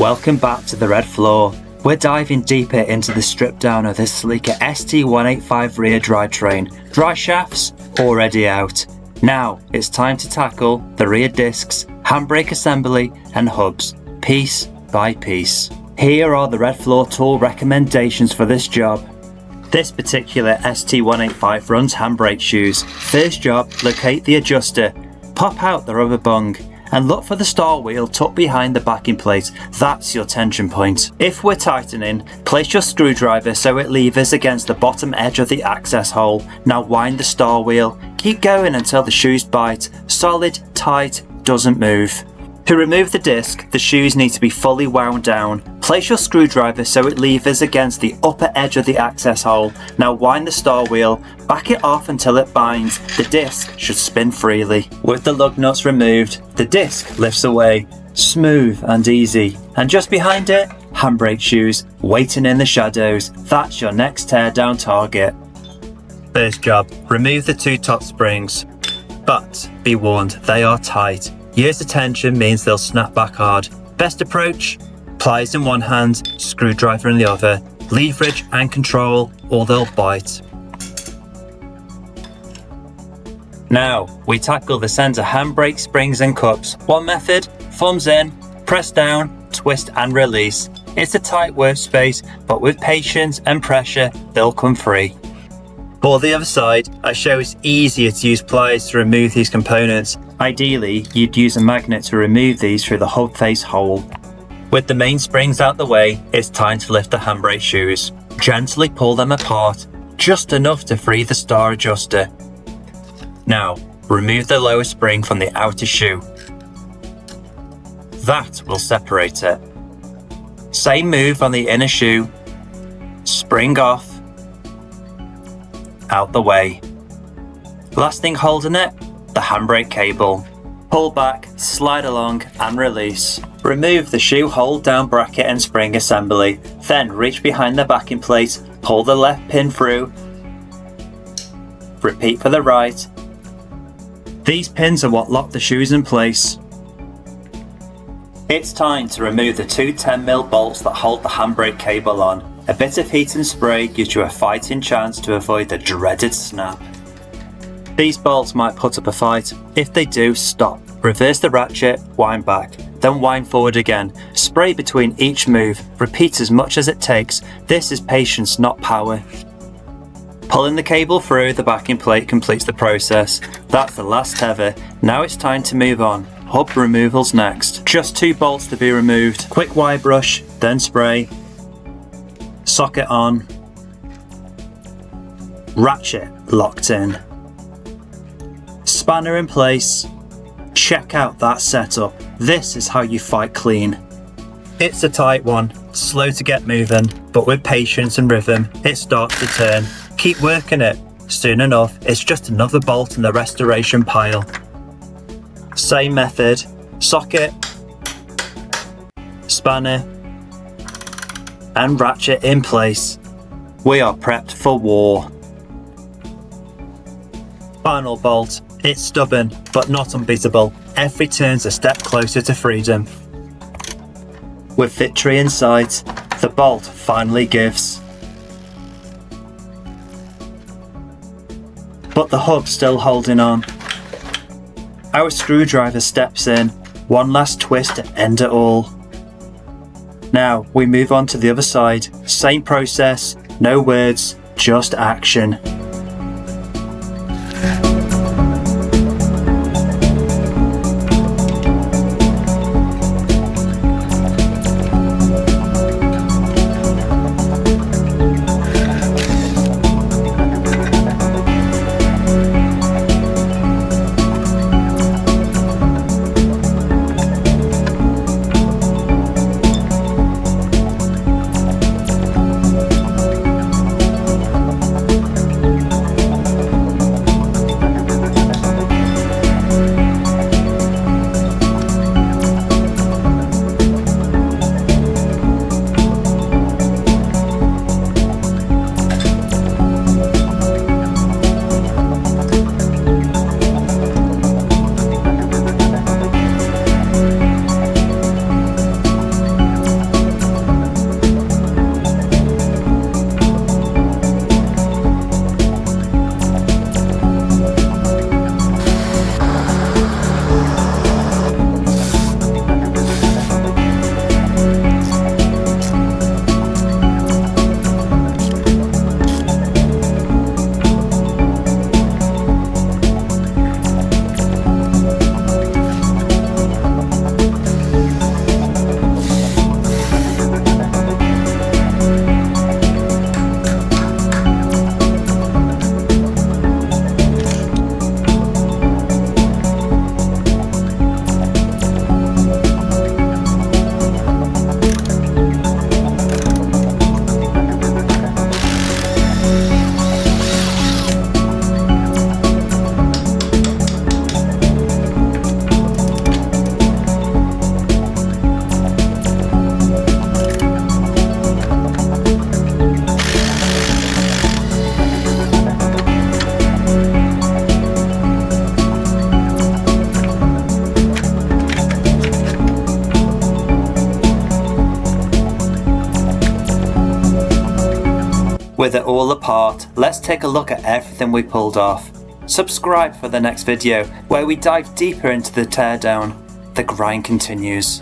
Welcome back to the red floor. We're diving deeper into the strip down of this Celica ST185 rear drivetrain. Dry shafts already out. Now it's time to tackle the rear discs, handbrake assembly and hubs, piece by piece. Here are the red floor tool recommendations for this job. This particular ST185 runs handbrake shoes. First job, locate the adjuster, pop out the rubber bung, and look for the star wheel tucked behind the backing plate. That's your tension point. If we're tightening, place your screwdriver so it levers against the bottom edge of the access hole. Now wind the star wheel. Keep going until the shoes bite. Solid, tight, doesn't move. To remove the disc, the shoes need to be fully wound down. Place your screwdriver so it levers against the upper edge of the access hole. Now wind the star wheel, back it off until it binds. The disc should spin freely. With the lug nuts removed, the disc lifts away, smooth and easy. And just behind it, handbrake shoes, waiting in the shadows. That's your next teardown target. First job, remove the two top springs. But be warned, they are tight. Years of tension means they'll snap back hard. Best approach, pliers in one hand, screwdriver in the other, leverage and control or they'll bite. Now we tackle the center handbrake springs and cups. One method, thumbs in, press down, twist and release. It's a tight workspace, but with patience and pressure, they'll come free. For the other side, I show it's easier to use pliers to remove these components. Ideally, you'd use a magnet to remove these through the hub face hole. With the main springs out the way, it's time to lift the handbrake shoes. Gently pull them apart, just enough to free the star adjuster. Now, remove the lower spring from the outer shoe. That will separate it. Same move on the inner shoe. Spring off. Out the way. Last thing holding it, the handbrake cable. Pull back, slide along and release. Remove the shoe hold down bracket and spring assembly. Then reach behind the backing plate, pull the left pin through. Repeat for the right. These pins are what lock the shoes in place. It's time to remove the two 10mm bolts that hold the handbrake cable on. A bit of heat and spray gives you a fighting chance to avoid the dreaded snap. These bolts might put up a fight. If they do, stop. Reverse the ratchet, wind back, then wind forward again. Spray between each move. Repeat as much as it takes. This is patience, not power. Pulling the cable through the backing plate completes the process. That's the last tether. Now it's time to move on. Hub removal's next. Just two bolts to be removed. Quick wire brush, then spray. Socket on. Ratchet locked in. Spanner in place. Check out that setup. This is how you fight clean. It's a tight one, slow to get moving, but with patience and rhythm, it starts to turn. Keep working it. Soon enough, it's just another bolt in the restoration pile. Same method. Socket. Spanner. And ratchet in place. We are prepped for war. Final bolt. It's stubborn, but not unbeatable. Every turn's a step closer to freedom. With victory in sight, the bolt finally gives. But the hub's still holding on. Our screwdriver steps in. One last twist to end it all. Now we move on to the other side. Same process, no words, just action. With it all apart, let's take a look at everything we pulled off. Subscribe for the next video where we dive deeper into the teardown. The grind continues.